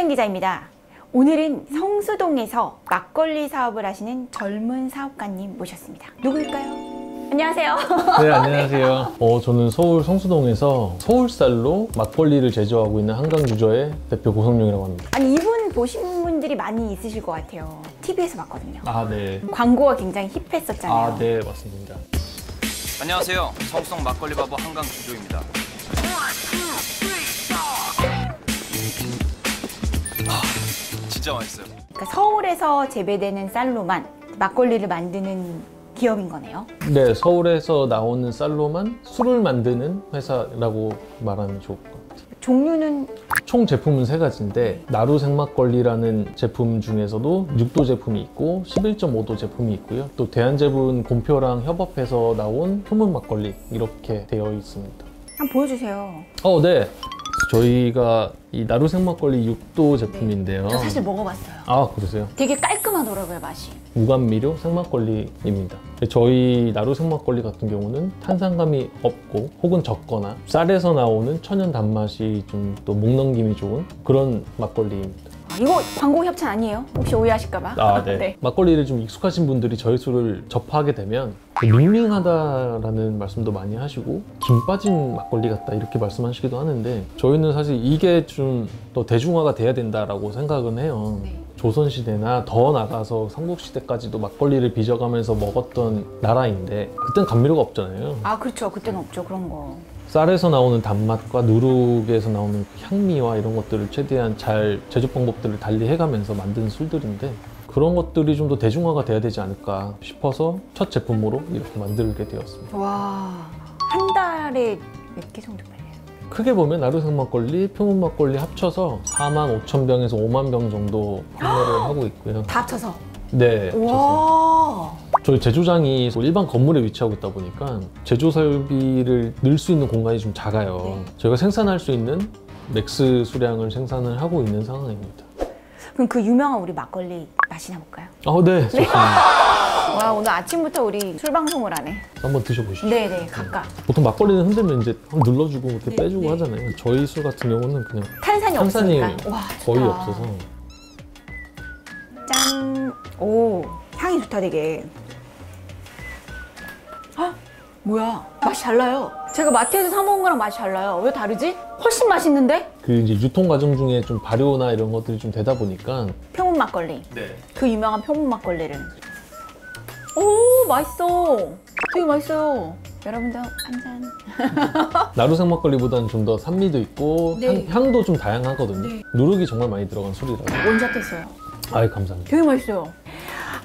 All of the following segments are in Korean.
김소연 기자입니다. 오늘은 성수동에서 막걸리 사업을 하시는 젊은 사업가님 모셨습니다. 누구일까요? 안녕하세요. 네, 안녕하세요. 저는 서울 성수동에서 서울쌀로 막걸리를 제조하고 있는 한강주저의 대표 고성룡이라고 합니다. 아니, 이분 보신 분들이 많이 있으실 것 같아요. TV에서 봤거든요. 아, 네. 광고가 굉장히 힙했었잖아요. 아, 네, 맞습니다. 안녕하세요. 성수동 막걸리 바보 한강주조입니다. 진짜 맛있어요. 그러니까 서울에서 재배되는 쌀로만 막걸리를 만드는 기업인 거네요. 네, 서울에서 나오는 쌀로만 술을 만드는 회사라고 말하면 좋을 것 같아요. 종류는 총 제품은 3가지인데 나루 생막걸리라는 제품 중에서도 6도 제품이 있고 11.5도 제품이 있고요. 또 대한제분 곰표랑 협업해서 나온 표문 막걸리 이렇게 되어 있습니다. 한번 보여주세요. 네. 저희가 이 나루 생막걸리 6도 제품인데요. 저 사실 먹어봤어요. 아, 그러세요? 되게 깔끔하더라고요, 맛이. 무감미료 생막걸리입니다. 저희 나루 생막걸리 같은 경우는 탄산감이 없고 혹은 적거나 쌀에서 나오는 천연 단맛이 좀 또 목 넘김이 좋은 그런 막걸리입니다. 이거 광고 협찬 아니에요? 혹시 오해하실까봐? 아, 네. 네. 막걸리를 좀 익숙하신 분들이 저희 술을 접하게 되면 밍밍하다라는 말씀도 많이 하시고 김 빠진 막걸리 같다 이렇게 말씀하시기도 하는데 저희는 사실 이게 좀 더 대중화가 돼야 된다라고 생각은 해요. 네. 조선시대나 더 나가서 삼국시대까지도 막걸리를 빚어가면서 먹었던 나라인데 그땐 감미료가 없잖아요. 아, 그렇죠. 그때는 없죠, 그런 거. 쌀에서 나오는 단맛과 누룩에서 나오는 향미와 이런 것들을 최대한 잘 제조 방법들을 달리 해가면서 만든 술들인데 그런 것들이 좀 더 대중화가 돼야 되지 않을까 싶어서 첫 제품으로 이렇게 만들게 되었습니다. 와, 한 달에 몇 개 정도 팔려요? 크게 보면 나루생 막걸리, 표문 막걸리 합쳐서 45,000병에서 5만 병 정도 판매를 하고 있고요. 다 합쳐서? 네. 와. 저희 제조장이 일반 건물에 위치하고 있다 보니까 제조 설비를 넣을 수 있는 공간이 좀 작아요. 네. 저희가 생산할 수 있는 맥스 수량을 생산을 하고 있는 상황입니다. 그럼 그 유명한 우리 막걸리 맛이나 볼까요? 네, 좋습니다. 와, 오늘 아침부터 우리 술 방송을 하네. 한번 드셔보시죠. 네네, 각각. 보통 막걸리는 흔들면 이제 한번 눌러주고 이렇게 네, 빼주고 네. 하잖아요. 저희 술 같은 경우는 그냥 탄산이 없으니까. 와, 거의 좋다. 없어서. 짠. 오, 향이 좋다, 되게. 헉, 뭐야, 맛이 달라요. 제가 마트에서 사 먹은 거랑 맛이 달라요. 왜 다르지? 훨씬 맛있는데? 그 이제 유통 과정 중에 좀 발효나 이런 것들이 좀 되다 보니까 표문 막걸리. 네. 그 유명한 표문 막걸리를. 오, 맛있어. 되게 맛있어요. 여러분도 한 잔. 나루생 막걸리보다는 좀 더 산미도 있고 네. 향도 좀 다양하거든요. 네. 누룩이 정말 많이 들어간 술이라서. 원샷 했어요. 아이, 감사합니다. 되게 맛있어요.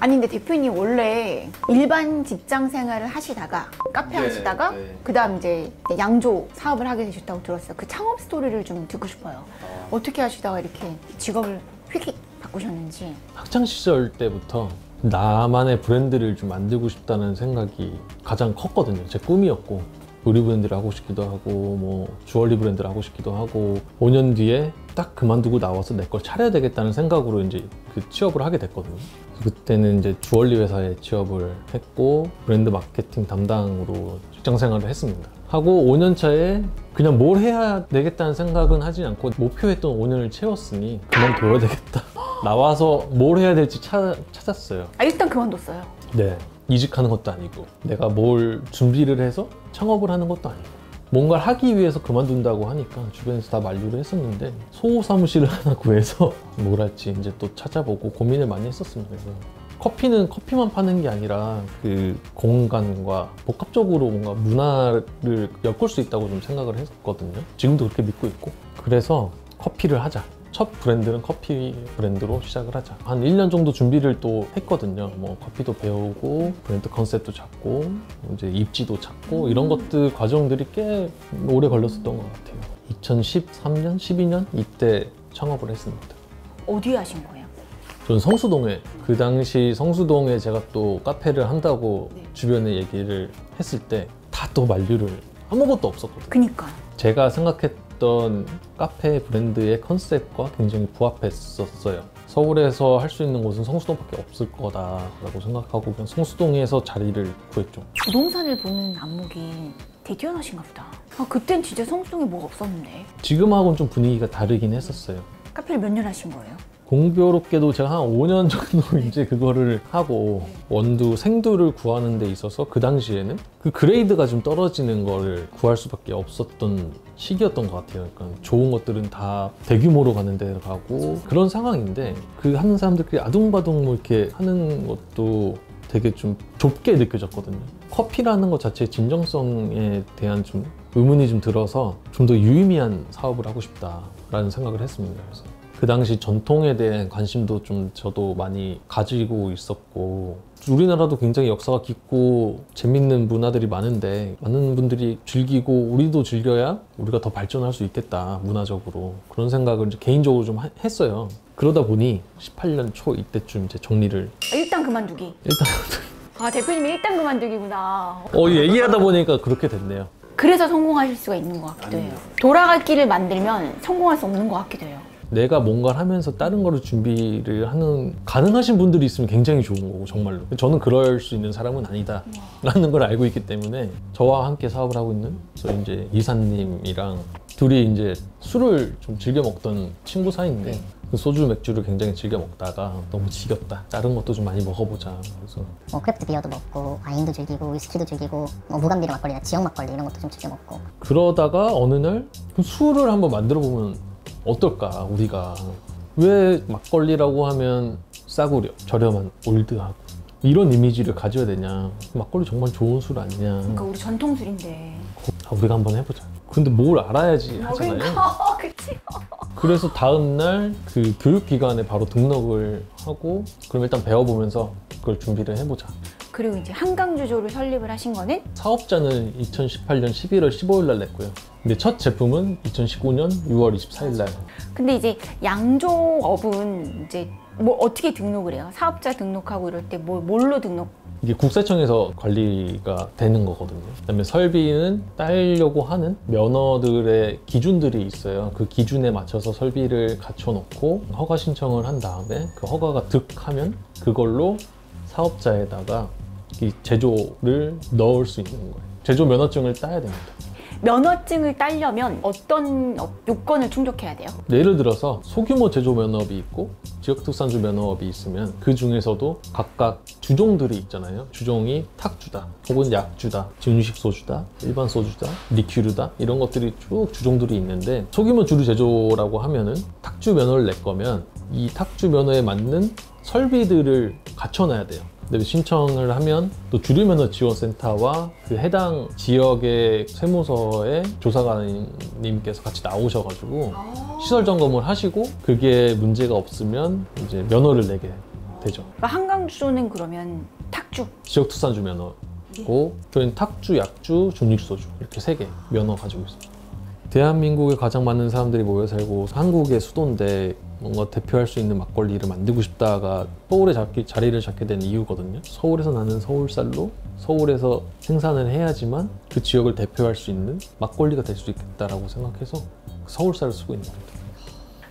아니, 근데 대표님 원래 일반 직장 생활을 하시다가 카페 네, 하시다가 네. 그다음 이제 양조 사업을 하게 되셨다고 들었어요. 그 창업 스토리를 좀 듣고 싶어요. 어떻게 하시다가 이렇게 직업을 휙 바꾸셨는지. 학창 시절 때부터 나만의 브랜드를 좀 만들고 싶다는 생각이 가장 컸거든요. 제 꿈이었고 요리 브랜드를 하고 싶기도 하고 뭐 주얼리 브랜드를 하고 싶기도 하고 5년 뒤에 딱 그만두고 나와서 내 걸 차려야 되겠다는 생각으로 이제 그 취업을 하게 됐거든요. 그때는 이제 주얼리 회사에 취업을 했고 브랜드 마케팅 담당으로 직장 생활을 했습니다. 하고 5년 차에 그냥 뭘 해야 되겠다는 생각은 하지 않고 목표했던 5년을 채웠으니 그만둬야 되겠다. 나와서 뭘 해야 될지 찾았어요. 아, 일단 그만뒀어요. 네. 이직하는 것도 아니고 내가 뭘 준비를 해서 창업을 하는 것도 아니고 뭔가를 하기 위해서 그만둔다고 하니까 주변에서 다 만류를 했었는데 소사무실을 하나 구해서 뭘 할지 이제 또 찾아보고 고민을 많이 했었습니다. 그래서 커피는 커피만 파는 게 아니라 그 공간과 복합적으로 뭔가 문화를 엮을 수 있다고 좀 생각을 했거든요. 지금도 그렇게 믿고 있고 그래서 커피를 하자. 첫 브랜드는 커피 브랜드로 시작을 하자. 한 1년 정도 준비를 또 했거든요. 뭐 커피도 배우고 브랜드 컨셉도 잡고 이제 입지도 찾고 이런 것들 과정들이 꽤 오래 걸렸었던 것 같아요. 2013년, 12년 이때 창업을 했습니다. 어디에 하신 거예요? 저는 성수동에 그 당시 성수동에 제가 또 카페를 한다고 네. 주변에 얘기를 했을 때 다 또 만류를 아무것도 없었거든요. 그니까. 제가 생각했던 카페 브랜드의 컨셉과 굉장히 부합했었어요. 서울에서 할 수 있는 곳은 성수동밖에 없을 거다라고 생각하고 그냥 성수동에서 자리를 구했죠. 부동산을 보는 안목이 되게 뛰어나신가 보다. 아, 그땐 진짜 성수동에 뭐가 없었는데. 지금하고는 좀 분위기가 다르긴 했었어요. 카페를 몇 년 하신 거예요? 공교롭게도 제가 한 5년 정도 이제 그거를 하고 원두, 생두를 구하는 데 있어서 그 당시에는 그 그레이드가 좀 떨어지는 거를 구할 수밖에 없었던 시기였던 것 같아요. 그러니까 좋은 것들은 다 대규모로 가는 데 가고 그런 상황인데 그 하는 사람들끼리 아둥바둥 뭐 이렇게 하는 것도 되게 좀 좁게 느껴졌거든요. 커피라는 것 자체의 진정성에 대한 좀 의문이 좀 들어서 좀 더 유의미한 사업을 하고 싶다라는 생각을 했습니다. 그래서 그 당시 전통에 대한 관심도 좀 저도 많이 가지고 있었고 우리나라도 굉장히 역사가 깊고 재밌는 문화들이 많은데 많은 분들이 즐기고 우리도 즐겨야 우리가 더 발전할 수 있겠다 문화적으로 그런 생각을 이제 개인적으로 좀 했어요. 그러다 보니 18년 초 이때쯤 이제 정리를 일단 그만두기. 아, 대표님이 일단 그만두기구나. 얘기하다 보니까 그렇게 됐네요. 그래서 성공하실 수가 있는 것 같기도 해요. 돌아갈 길을 만들면 성공할 수 없는 것 같기도 해요. 내가 뭔가를 하면서 다른 거를 준비를 하는 가능하신 분들이 있으면 굉장히 좋은 거고 정말로 저는 그럴 수 있는 사람은 아니다 라는 걸 알고 있기 때문에 저와 함께 사업을 하고 있는 저희 이제 이사님이랑 둘이 이제 술을 좀 즐겨 먹던 친구 사이인데 그 소주 맥주를 굉장히 즐겨 먹다가 너무 지겹다 다른 것도 좀 많이 먹어보자 그래서 뭐 크래프트 비어도 먹고 와인도 즐기고 위스키도 즐기고 뭐 무감비료 막걸리나 지역 막걸리 이런 것도 좀 즐겨 먹고 그러다가 어느 날 그 술을 한번 만들어 보면 어떨까 우리가 왜 막걸리라고 하면 싸구려 저렴한 올드하고 이런 이미지를 가져야 되냐 막걸리 정말 좋은 술 아니냐 그러니까 우리 전통술인데. 우리가 한번 해보자 근데 뭘 알아야지 하잖아요 그러니까 그치. 그래서 다음날 그 교육기관에 바로 등록을 하고 그럼 일단 배워보면서 그걸 준비를 해보자 그리고 이제 한강주조를 설립을 하신 거는 사업자는 2018년 11월 15일 날 냈고요 근데 첫 제품은 2019년 6월 24일 날 근데 이제 양조업은 이제 뭐 어떻게 등록을 해요? 사업자 등록하고 이럴 때 뭘로 등록? 이게 국세청에서 관리가 되는 거거든요. 그다음에 설비는 따려고 하는 면허들의 기준들이 있어요. 그 기준에 맞춰서 설비를 갖춰놓고 허가 신청을 한 다음에 그 허가가 득하면 그걸로 사업자에다가 이 제조를 넣을 수 있는 거예요. 제조 면허증을 따야 됩니다. 면허증을 따려면 어떤 요건을 충족해야 돼요? 예를 들어서 소규모 제조 면허업이 있고 지역특산주 면허업이 있으면 그 중에서도 각각 주종들이 있잖아요. 주종이 탁주다, 혹은 약주다, 증식 소주다, 일반 소주다, 리큐르다 이런 것들이 쭉 주종들이 있는데 소규모 주류 제조라고 하면은 탁주 면허를 낼 거면 이 탁주 면허에 맞는 설비들을 갖춰놔야 돼요. 근데 신청을 하면 또 주류면허지원센터와 그 해당 지역의 세무서의 조사관님께서 같이 나오셔가지고 시설 점검을 하시고 그게 문제가 없으면 이제 면허를 내게 되죠. 그러니까 한강주조는 그러면 탁주. 지역특산주 면허고 저희는 탁주, 약주, 중립소주 이렇게 3개 면허 가지고 있습니다. 대한민국에 가장 많은 사람들이 모여 살고 한국의 수도인데 뭔가 대표할 수 있는 막걸리를 만들고 싶다가 서울에 자리를 잡게 된 이유거든요. 서울에서 나는 서울쌀로 서울에서 생산을 해야지만 그 지역을 대표할 수 있는 막걸리가 될 수 있겠다라고 생각해서 서울쌀을 쓰고 있는 겁니다.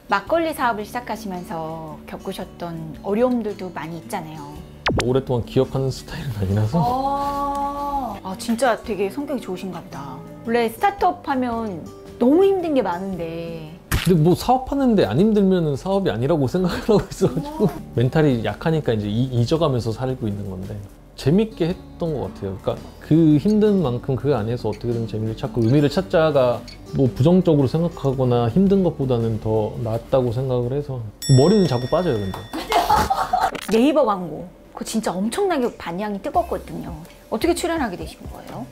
막걸리 사업을 시작하시면서 겪으셨던 어려움들도 많이 있잖아요. 오랫동안 기억하는 스타일은 아니라서 진짜 되게 성격이 좋으신가 보다. 원래 스타트업 하면 너무 힘든 게 많은데 근데 뭐 사업하는데 안 힘들면 사업이 아니라고 생각을 하고 있어가지고 멘탈이 약하니까 이제 잊어가면서 살고 있는 건데 재밌게 했던 것 같아요. 그러니까 그 힘든 만큼 그 안에서 어떻게든 재미를 찾고 의미를 찾자가 뭐 부정적으로 생각하거나 힘든 것보다는 더 낫다고 생각을 해서 머리는 자꾸 빠져요. 근데 네이버 광고 그거 진짜 엄청나게 반향이 뜨겁거든요. 어떻게 출연하게 되신 거예요?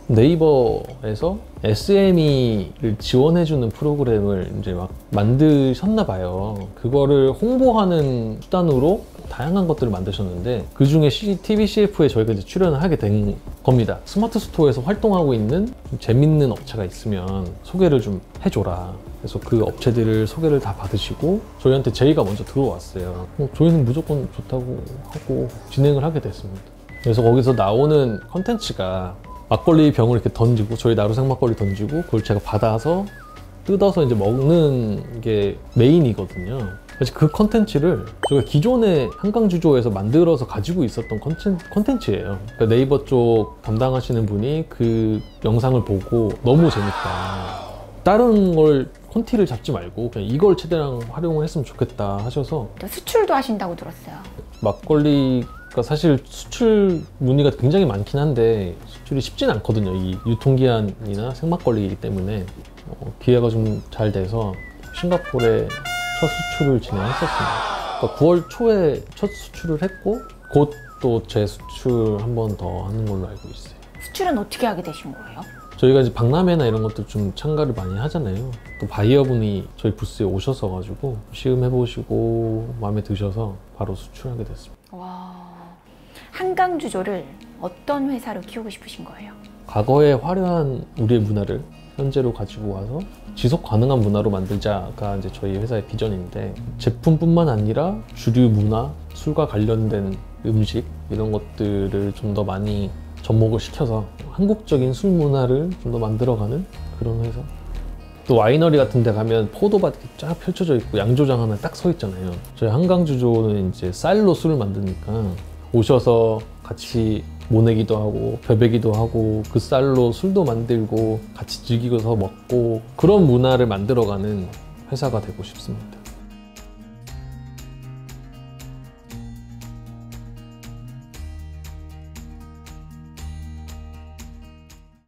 네이버에서 SME를 지원해주는 프로그램을 이제 막 만드셨나 봐요. 그거를 홍보하는 수단으로 다양한 것들을 만드셨는데 그 중에 TV CF에 저희가 이제 출연을 하게 된 겁니다. 스마트 스토어에서 활동하고 있는 좀 재밌는 업체가 있으면 소개를 좀 해줘라. 그래서 그 업체들을 소개를 다 받으시고 저희한테 제의가 먼저 들어왔어요. 저희는 무조건 좋다고 하고 진행을 하게 됐습니다. 그래서 거기서 나오는 컨텐츠가 막걸리 병을 이렇게 던지고 저희 나루생 막걸리 던지고 그걸 제가 받아서 뜯어서 이제 먹는 게 메인이거든요. 사실 그 컨텐츠를 저희가 기존에 한강주조에서 만들어서 가지고 있었던 컨텐츠예요. 그러니까 네이버 쪽 담당하시는 분이 그 영상을 보고 너무 재밌다. 다른 걸 콘티를 잡지 말고 그냥 이걸 최대한 활용을 했으면 좋겠다 하셔서 또 수출도 하신다고 들었어요. 막걸리가 사실 수출 문의가 굉장히 많긴 한데 수출이 쉽진 않거든요. 이 유통기한이나 생막걸리이기 때문에 기회가 좀 잘 돼서 싱가포르에 첫 수출을 진행했었습니다. 그러니까 9월 초에 첫 수출을 했고 곧 또 재수출 한 번 더 하는 걸로 알고 있어요. 수출은 어떻게 하게 되신 거예요? 저희가 이제 박람회나 이런 것도 좀 참가를 많이 하잖아요. 또 바이어분이 저희 부스에 오셔서 가지고 시음해보시고 마음에 드셔서 바로 수출하게 됐습니다. 와, 한강 주조를 어떤 회사로 키우고 싶으신 거예요? 과거의 화려한 우리의 문화를 현재로 가지고 와서 지속 가능한 문화로 만들자가 이제 저희 회사의 비전인데 제품뿐만 아니라 주류 문화, 술과 관련된 음식 이런 것들을 좀 더 많이 접목을 시켜서 한국적인 술 문화를 좀 더 만들어가는 그런 회사. 또 와이너리 같은 데 가면 포도밭이 쫙 펼쳐져 있고 양조장 하나 딱 서 있잖아요. 저희 한강주조는 이제 쌀로 술을 만드니까 오셔서 같이 모내기도 하고 벼베기도 하고 그 쌀로 술도 만들고 같이 즐기고서 먹고 그런 문화를 만들어가는 회사가 되고 싶습니다.